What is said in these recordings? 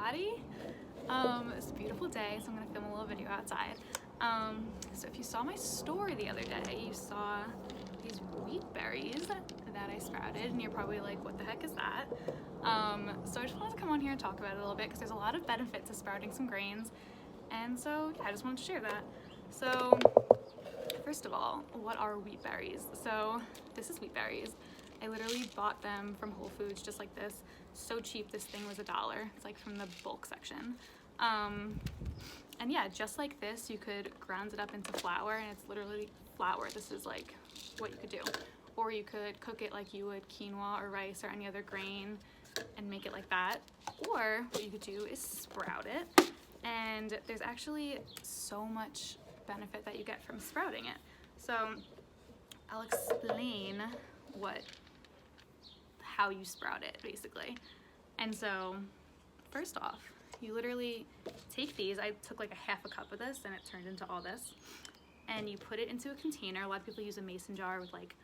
everybody. It's a beautiful day, so I'm gonna film a little video outside. So if you saw my story the other day, you saw these wheat berries that I sprouted, and you're probably like, what the heck is that? So I just wanted to come on here and talk about it a little bit because there's a lot of benefit to sprouting some grains, and so yeah, I just wanted to share that. So first of all, what are wheat berries? So this is wheat berries. I literally bought them from Whole Foods just like this. So cheap, this thing was $1. It's like from the bulk section. And yeah, just like this, you could ground it up into flour, and it's literally flour. This is like what you could do. Or you could cook it like you would quinoa or rice or any other grain and make it like that. Or what you could do is sprout it. And there's actually so much benefit that you get from sprouting it. So I'll explain how you sprout it basically. And so first off, you literally take these. I took like a half a cup of this and it turned into all this, and you put it into a container. A lot of people use a mason jar with like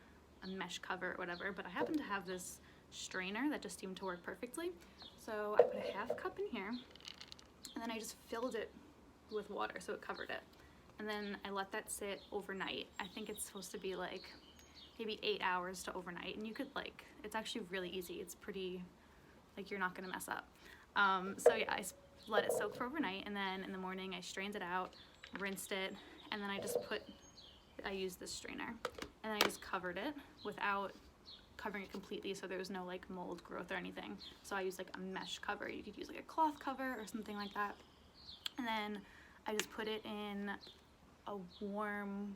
a mesh cover or whatever, but I happen to have this strainer that just seemed to work perfectly. So I put a half cup in here, and then I just filled it with water so it covered it. And then I let that sit overnight. I think it's supposed to be like maybe 8 hours to overnight, and you could like, it's actually really easy. It's pretty, like, you're not gonna mess up. So yeah, I let it soak for overnight, and then in the morning I strained it out, rinsed it, and then I used this strainer, and then I just covered it without covering it completely, so there was no like mold growth or anything. So I used like a mesh cover. You could use like a cloth cover or something like that. And then I just put it in a warm,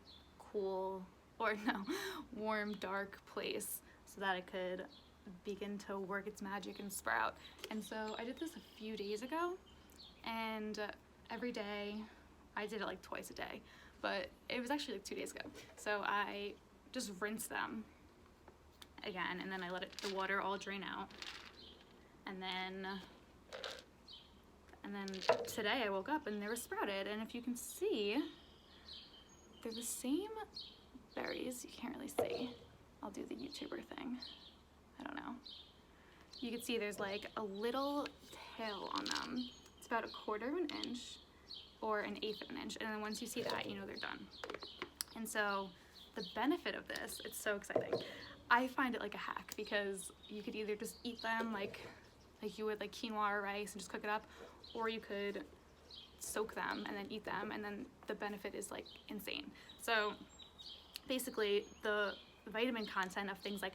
dark place so that it could begin to work its magic and sprout. And so I did this a few days ago, and every day, I did it like twice a day, but it was actually like 2 days ago. So I just rinsed them again, and then I let the water all drain out. And then today I woke up and they were sprouted, and if you can see, they're the same berries. You can't really see. I'll do the YouTuber thing. I don't know. You can see there's like a little tail on them. It's about 1/4 of an inch or 1/8 of an inch, and then once you see that, you know they're done. And so the benefit of this, it's so exciting. I find it like a hack because you could either just eat them like you would like quinoa or rice and just cook it up, or you could soak them and then eat them, and then the benefit is like insane. So basically the vitamin content of things like,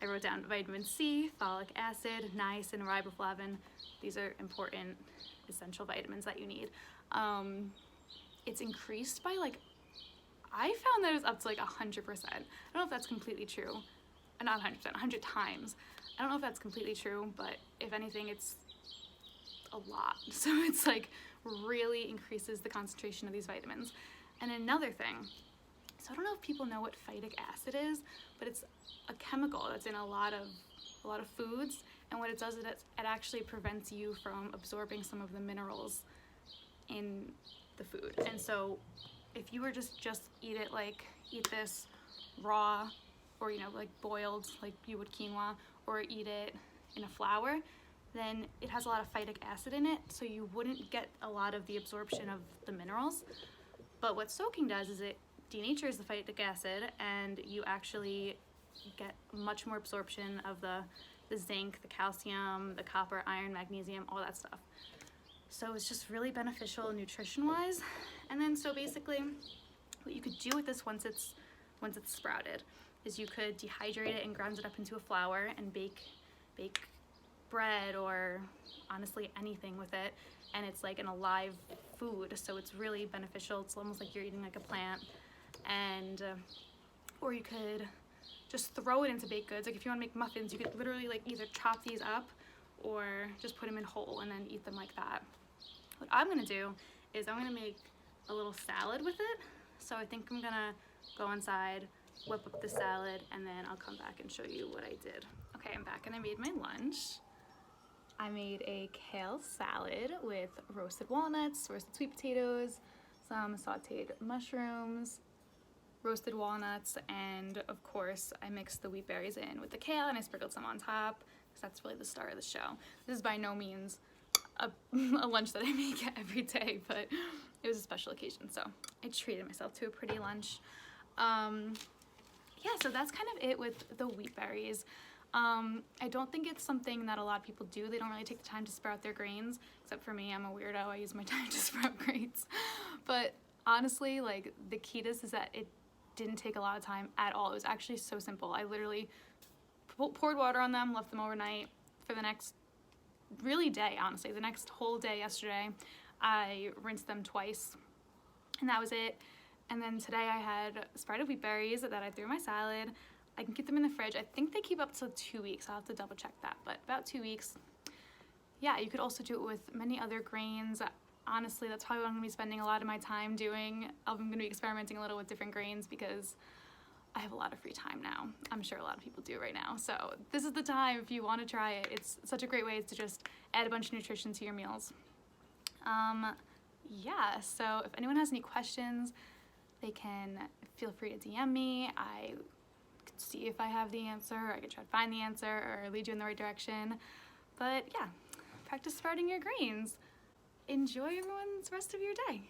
I wrote down vitamin C, folic acid, niacin, riboflavin. These are important essential vitamins that you need. It's increased by like, I found that it was up to like 100%. I don't know if that's completely true. Not 100%, 100 times. I don't know if that's completely true, but if anything, it's a lot. So it's like really increases the concentration of these vitamins. And another thing, so I don't know if people know what phytic acid is, but it's a chemical that's in a lot of foods, and what it does is it actually prevents you from absorbing some of the minerals in the food. And so if you were just eat this raw, or like boiled like you would quinoa, or eat it in a flour, then it has a lot of phytic acid in it, so you wouldn't get a lot of the absorption of the minerals. But what soaking does is it denatures the phytic acid, and you actually get much more absorption of the zinc, the calcium, the copper, iron, magnesium, all that stuff. So it's just really beneficial nutrition wise. And then so basically what you could do with this once it's sprouted is you could dehydrate it and ground it up into a flour and bake bread, or honestly anything with it, and it's like an alive food, so it's really beneficial. It's almost like you're eating like a plant. And or you could just throw it into baked goods. Like if you want to make muffins, you could literally like either chop these up or just put them in whole and then eat them like that. What I'm gonna do is I'm gonna make a little salad with it. So I think I'm gonna go inside, whip up the salad, and then I'll come back and show you what I did. Okay, I'm back and I made my lunch. I made a kale salad with roasted walnuts, roasted sweet potatoes, some sauteed mushrooms, roasted walnuts, and of course I mixed the wheat berries in with the kale, and I sprinkled some on top because that's really the star of the show. This is by no means a lunch that I make every day, but it was a special occasion, so I treated myself to a pretty lunch. Yeah, so that's kind of it with the wheat berries. I don't think it's something that a lot of people do. They don't really take the time to sprout their grains, except for me. I'm a weirdo. I use my time to sprout grains. But honestly, like, the key to this is that it didn't take a lot of time at all. It was actually so simple. I literally poured water on them, left them overnight. For the next really day, honestly, the next whole day yesterday, I rinsed them twice, and that was it. And then today I had sprouted wheat berries that I threw in my salad. I can keep them in the fridge. I think they keep up to 2 weeks. I'll have to double check that, but about 2 weeks. Yeah, you could also do it with many other grains. Honestly, that's probably what I'm gonna be spending a lot of my time doing. I'm gonna be experimenting a little with different grains because I have a lot of free time now. I'm sure a lot of people do right now. So this is the time if you want to try it. It's such a great way to just add a bunch of nutrition to your meals. Yeah, so if anyone has any questions, they can feel free to DM me. I could see if I have the answer, or I could try to find the answer or lead you in the right direction. But yeah, practice sprouting your grains. Enjoy everyone's rest of your day.